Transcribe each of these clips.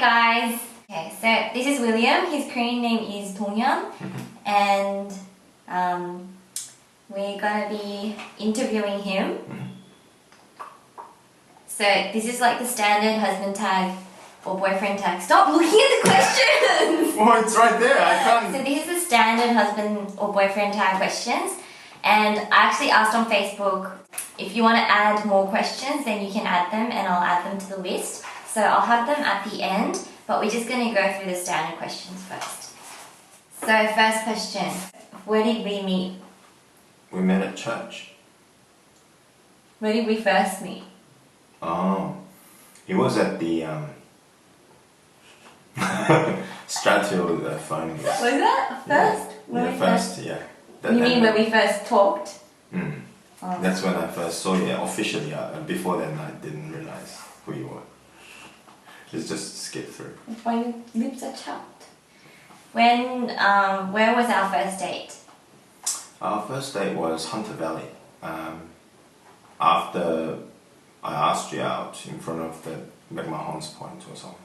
guys. Okay, so this is William. His Korean name is Donghyun, and we're gonna be interviewing him. So this is like the standard husband tag or boyfriend tag. Stop looking at the questions! Oh, it's right there. I can't. So this is the standard husband or boyfriend tag questions. And I actually asked on Facebook, if you want to add more questions, then you can add them and I'll add them to the list. So I'll have them at the end, but we're just going to go through the standard questions first. So first question, where did we meet? We met at church. Where did we first meet? Oh, it was at the Strato phone. Was that first? Yeah, first, yeah. You mean when we first talked? Mm. Oh. That's when I first saw you officially. Before then, I didn't realize who you were. Let's just skip through. Why your lips are chapped? When, where was our first date? Our first date was Hunter Valley. After I asked you out in front of the McMahon's Point or something.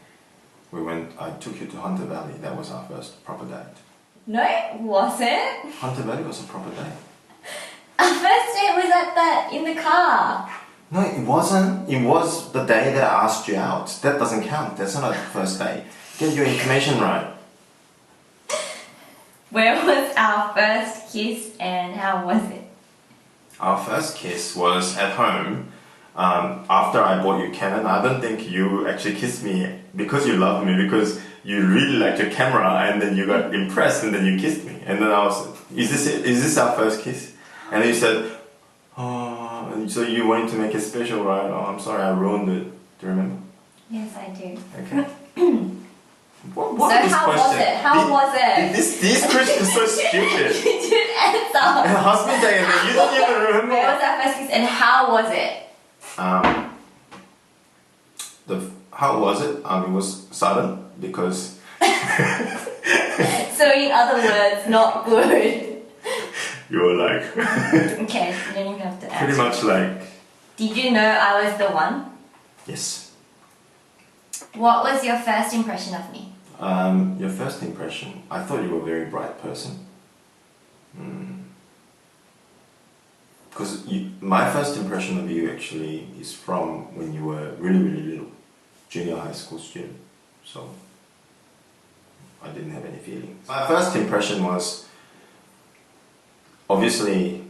I took you to Hunter Valley. That was our first proper date. No, it wasn't. Hunter Valley was a proper date. Our first date was in the car. No, it wasn't. It was the day that I asked you out. That doesn't count. That's not a first date. Get your information right. Where was our first kiss and how was it? Our first kiss was at home. After I bought you Canon, I don't think you actually kissed me because you love me, because you really liked your camera and then you got impressed and then you kissed me. And then I was, is this our first kiss? And then you said, oh, so you wanted to make it special, right? Oh, I'm sorry, I ruined it. Do you remember? Yes, I do. Okay. What so how question? Was it? How was it? This question is so stupid. You didn't answer. Husband tag, and then you don't even remember. Where was our first kiss and how was it? How was it? It was sudden because. So in other words, not good. You were like. Okay, you don't even have to answer. Pretty much like. Did you know I was the one? Yes. What was your first impression of me? Your first impression, I thought you were a very bright person. Because my first impression of you actually is from when you were really, really little, junior high school student. So I didn't have any feelings. My first impression was, obviously,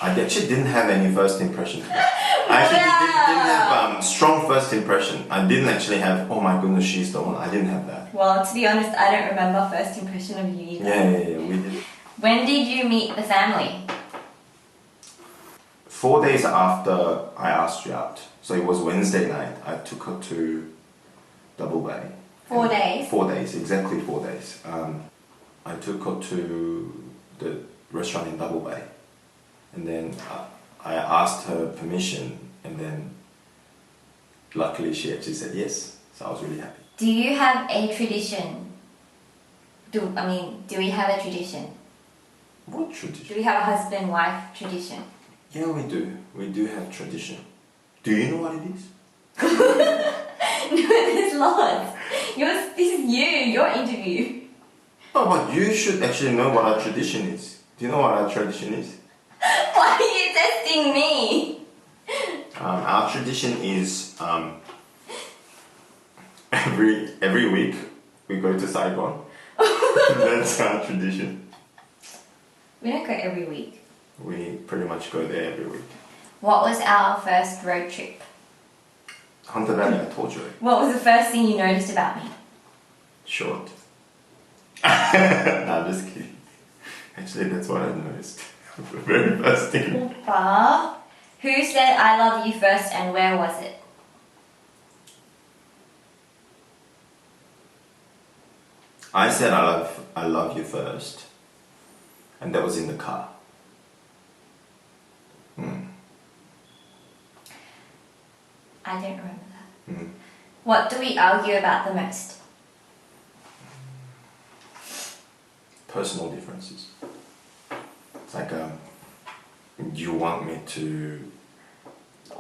I actually didn't have any first impression. I actually didn't have strong first impression. I didn't actually have, oh my goodness, she's the one. I didn't have that. Well, to be honest, I don't remember first impression of you either. Yeah, we did. When did you meet the family? 4 days after I asked you out. So it was Wednesday night. I took her to Double Bay. 4 days? 4 days, exactly 4 days. I took her to the restaurant in Double Bay. And then I asked her permission, and then luckily she actually said yes. So I was really happy. Do you have a tradition? Do we have a tradition? What tradition? Do we have a husband-wife tradition? Yeah, we do. We do have tradition. Do you know what it is? No, there's lots. This is your interview. Oh, but you should actually know what our tradition is. Do you know what our tradition is? Why are you testing me? Our tradition is every week we go to Saigon. That's our tradition. We don't go every week. We pretty much go there every week. What was our first road trip? Hunter Valley, I told you. What was the first thing you noticed about me? Short. Nah, I'm just kidding. Actually, that's what I noticed. The very first thing. Oppa. Who said I love you first and where was it? I said I love you first. And that was in the car. I don't remember that. What do we argue about the most? Personal differences. It's like, you want me to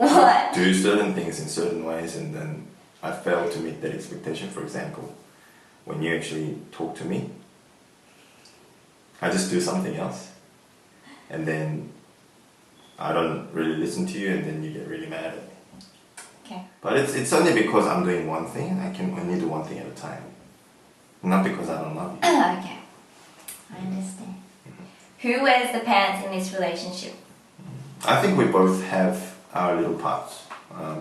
What? do certain things in certain ways, and then I fail to meet that expectation. For example, when you actually talk to me, I just do something else, and then I don't really listen to you, and then you get really mad at me. Okay. But it's only because I'm doing one thing. I can only do one thing at a time, not because I don't love you. Okay. I understand. Who wears the pants in this relationship? I think we both have our little parts.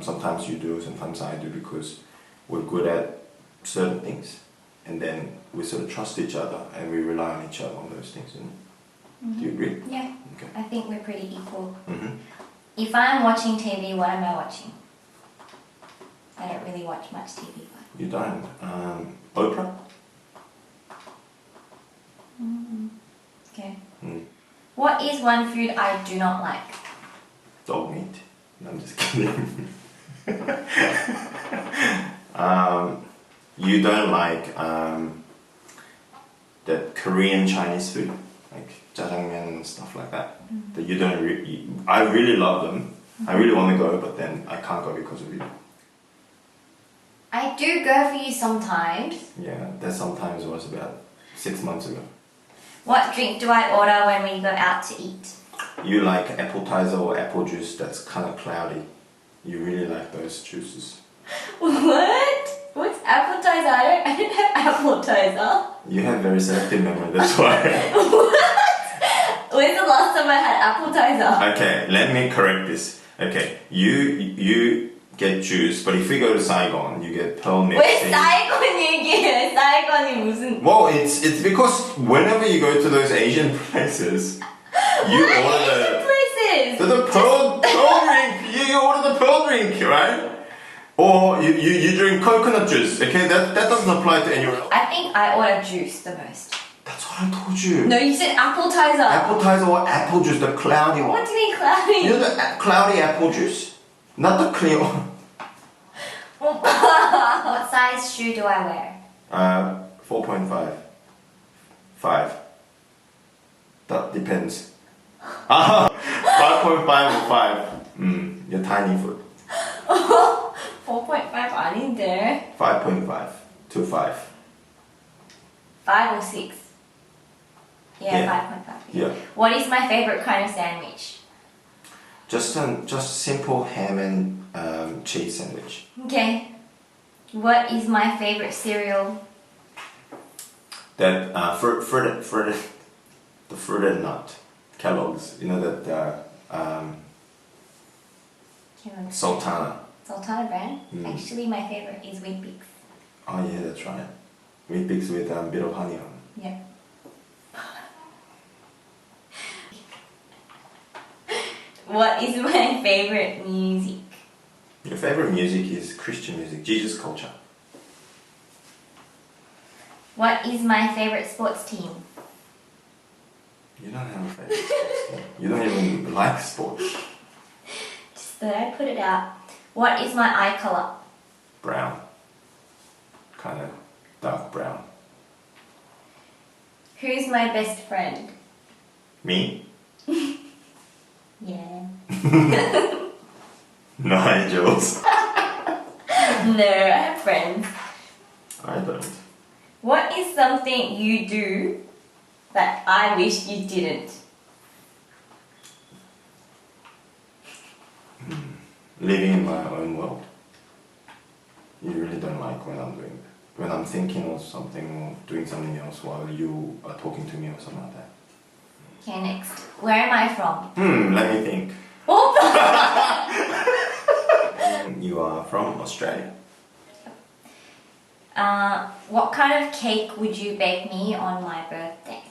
Sometimes you do, sometimes I do, because we're good at certain things, and then we sort of trust each other and we rely on each other on those things. You know? Do you agree? Yeah. Okay. I think we're pretty equal. Mm-hmm. If I'm watching TV, what am I watching? I don't really watch much TV. You don't. Oprah? Okay. Mm. What is one food I do not like? Dogmeat. No, I'm just kidding. You don't like that Korean Chinese food, like jjajangmyeon and stuff like that. That you don't. I really love them. I really want to go, but then I can't go because of you. I do go for you sometimes. Yeah, that sometimes was about 6 months ago. What drink do I order when we go out to eat? You like appetizer or apple juice that's kind of cloudy. You really like those juices. What? What's appetizer? I don't have appetizer. You have very selective memory, that's why. What? When's the last time I had appetizer? Okay, let me correct this. Okay, you get juice, but if we go to Saigon, you get pearl milk. 왜 사이곤 얘기해? 사이곤이 무슨? Well, it's because whenever you go to those Asian places, you order Asian places. the pearl drink. You order the pearl drink, right? Or you drink coconut juice. Okay, that doesn't apply to anyone else. I think I order juice the most. That's what I told you. No, you said appetizer. Appetizer or apple juice, the cloudy one. What do you mean cloudy? You know the cloudy apple juice, not the clear one. What size shoe do I wear? 4.5. 5. That depends. 5.5 or 5. Your tiny foot. 4.5 아닌데. 5.5 to 5. 5 or 6? Yeah, Yeah. 5.5. Yeah. What is my favorite kind of sandwich? Just simple ham and cheese sandwich. Okay. What is my favorite cereal? That the fruited nut, Kellogg's. You know that Sultana. Sultana brand? Actually, my favorite is Wheat Bix. Oh yeah, that's right. Wheat Bix with a bit of honey on. Yeah. What is my favorite music? Your favorite music is Christian music, Jesus culture. What is my favorite sports team? You don't have a favorite sports team. You don't even like sports. Just thought I'd put it out. What is my eye color? Brown. Kind of dark brown. Who's my best friend? Me? Yeah. Nigels. No, I have friends. I don't. What is something you do that I wish you didn't? Living in my own world. You really don't like when I'm doing that. When I'm thinking of something or doing something else while you are talking to me or something like that. Okay, next. Where am I from? Let me think. Oppa! You are from Australia. What kind of cake would you bake me on my birthday?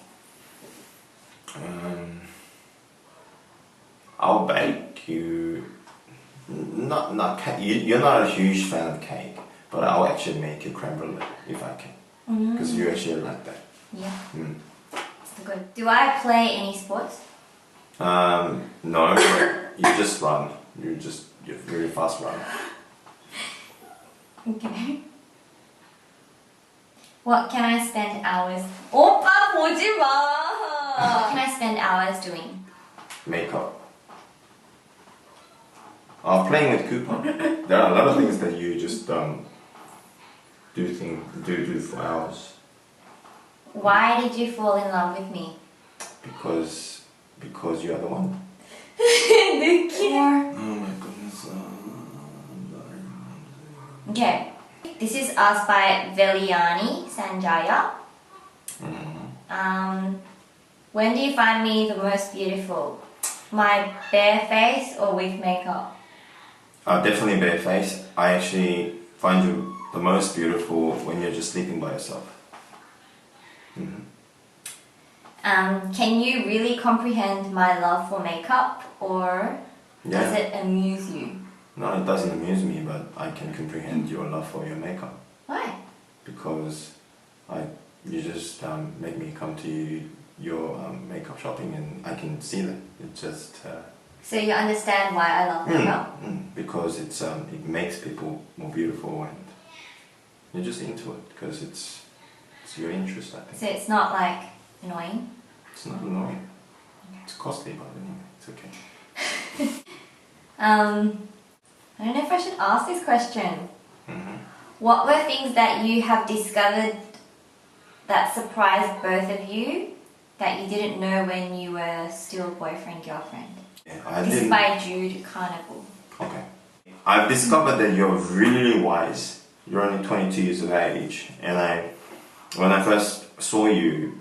I'll bake you. Not cake. You're not a huge fan of cake, but I'll actually make you creme brulee if I can, because you actually like that. Yeah. It's good. Do I play any sports? No. You just run. You're very fast runner. Okay. What can I spend hours? 오빠 보지 마. What can I spend hours doing? Makeup. Playing with Cooper. There are a lot of things that you just do for hours. Why did you fall in love with me? Because you are the one. The kid. Oh my goodness. Okay. This is asked by Veliani Sanjaya. When do you find me the most beautiful? My bare face or with makeup? Definitely bare face. I actually find you the most beautiful when you're just sleeping by yourself. Can you really comprehend my love for makeup, or does it amuse you? No, it doesn't amuse me, but I can comprehend your love for your makeup. Why? Because you just make me come to your makeup shopping, and I can see that. It just. So you understand why I love makeup? Because it makes people more beautiful, and you're just into it because it's your interest, I think. So it's not like annoying? It's not annoying. It's costly, but anyway, it's okay. I don't know if I should ask this question. What were things that you have discovered that surprised both of you that you didn't know when you were still boyfriend-girlfriend? Yeah, This is by Jude Carnival. Okay. I've discovered that you're really, really wise. You're only 22 years of age, and when I first saw you,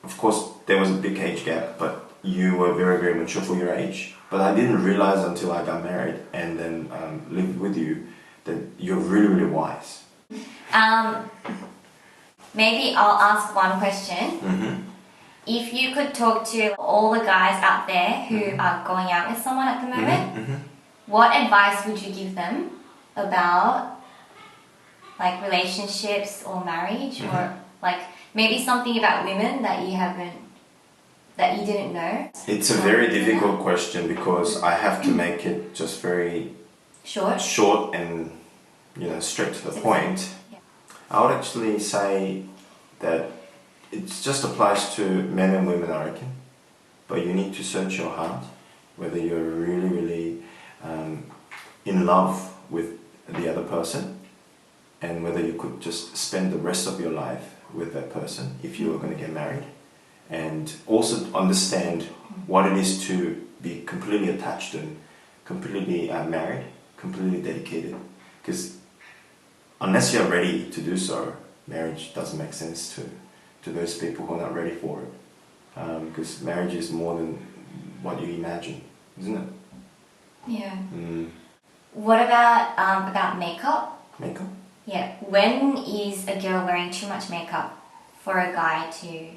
of course there was a big age gap, but you were very, very mature for your age. But I didn't realize until I got married and then lived with you that you're really, really wise. Maybe I'll ask one question. If you could talk to all the guys out there who are going out with someone at the moment, what advice would you give them about like relationships or marriage, or like maybe something about women that you didn't know? It's a very difficult question because I have to make it just very short and straight to the point. Yeah. I would actually say that it just applies to men and women, I reckon. But you need to search your heart, whether you're really, really in love with the other person, and whether you could just spend the rest of your life with that person if you were going to get married. And also understand what it is to be completely attached and completely married, completely dedicated. Because unless you're ready to do so, marriage doesn't make sense to those people who are not ready for it. Because marriage is more than what you imagine, isn't it? Yeah. What about makeup? Makeup? Yeah. When is a girl wearing too much makeup for a guy to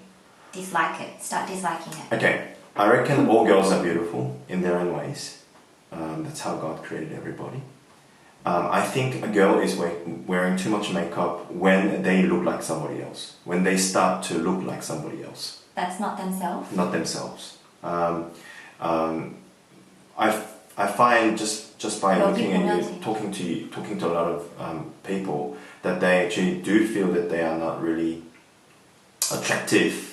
start disliking it? Okay, I reckon all girls are beautiful in their own ways. That's how God created everybody. I think a girl is wearing too much makeup when they look like somebody else. When they start to look like somebody else. That's not themselves? Not themselves. I find just by looking at you, talking to a lot of people, that they actually do feel that they are not really attractive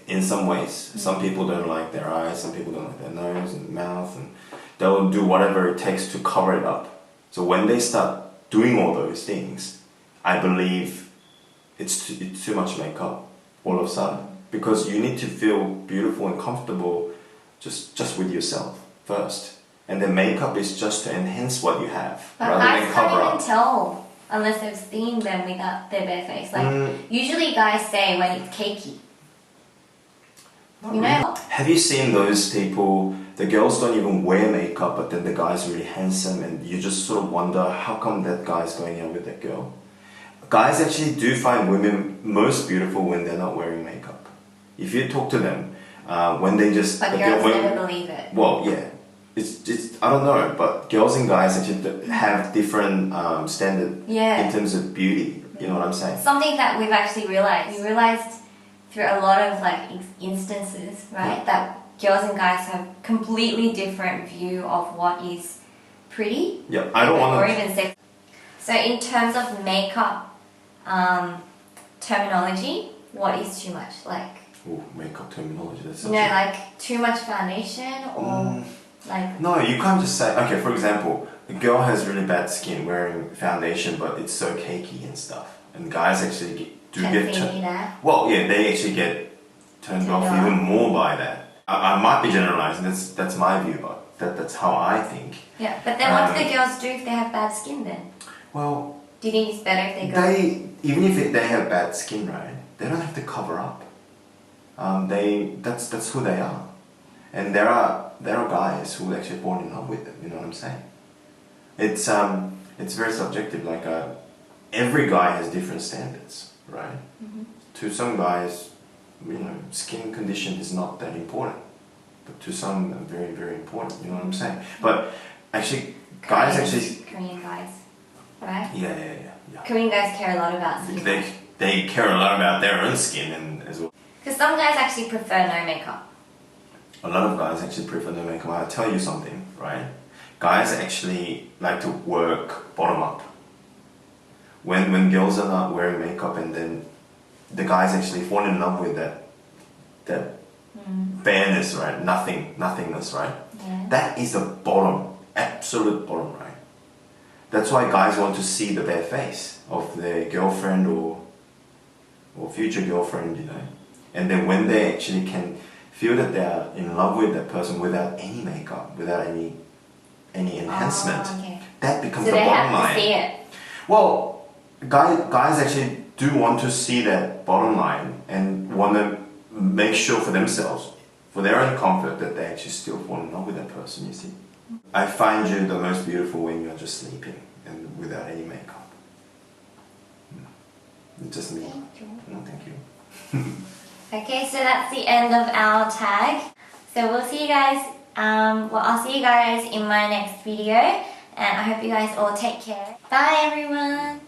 in some ways. Some people don't like their eyes, some people don't like their nose and mouth, and they'll do whatever it takes to cover it up. So when they start doing all those things, I believe it's too much makeup all of a sudden. Because you need to feel beautiful and comfortable just with yourself first. And then makeup is just to enhance what you have, but rather than cover up. guys can't even tell unless they've seen them without their bare face. Like, usually guys say when it's cakey. You know? Have you seen those people, the girls don't even wear makeup, but then the guy's really handsome, and you just sort of wonder, how come that guy's going out with that girl? Guys actually do find women most beautiful when they're not wearing makeup. If you talk to them, when they just... But girls never believe it. Well, yeah. It's I don't know, but girls and guys actually have different standard in terms of beauty. You know what I'm saying? Something that we've actually realized. We realized through a lot of like instances, right, that girls and guys have completely different view of what is pretty. Yeah, I don't want to... Or even sex. So in terms of makeup terminology, what is too much? Like... Ooh, makeup terminology, that's like too much foundation or... Like, No, you can't just say, okay, for example, a girl has really bad skin wearing foundation, but it's so cakey and stuff. And guys actually get that. well, yeah, they actually get turned off even more by that. I might be generalizing, that's my view, but that's how I think. Yeah, but then what do the girls do if they have bad skin then? Well, do you think it's better if they go? Even if they have bad skin, right, they don't have to cover up. That's who they are. And there are guys who actually fall in love with them, you know what I'm saying? It's very subjective, like every guy has different standards, right? Mm-hmm. To some guys, you know, skin condition is not that important, but to some, very, very important, you know what I'm saying? But actually, Korean guys, right? Yeah. Korean guys care a lot about skin. They care a lot about their own skin and as well. Because some guys actually prefer no makeup. A lot of guys actually prefer no makeup. I'll tell you something, right? Guys actually like to work bottom up. When girls are not wearing makeup and then the guys actually fall in love with that bareness, right? Nothingness, right? Yeah. That is the bottom, absolute bottom, right? That's why guys want to see the bare face of their girlfriend or future girlfriend, you know. And then when they actually can feel that they are in love with that person without any makeup, without any enhancement, that becomes the bottom line. So they have to see it. Well, guys actually do want to see that bottom line and want to make sure for themselves, for their own comfort, that they actually still fall in love with that person, you see. I find you the most beautiful when you're just sleeping and without any makeup. Just me. Thank you. No, thank you. Okay, so that's the end of our tag. So we'll see you guys, I'll see you guys in my next video. And I hope you guys all take care. Bye everyone!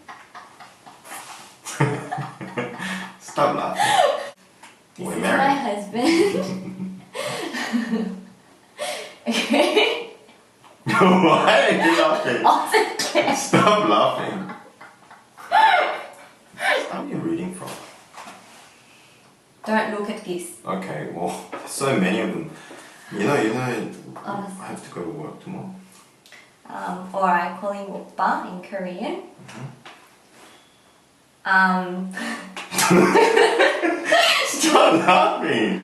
Stop laughing. This We're is married. my husband. Okay. Why are you laughing? Okay. Stop laughing. Where are you reading from? Don't look at this. Okay, well, there's so many of them. You know, Honestly. I have to go to work tomorrow. Or I call him Oppa in Korean. Stop laughing!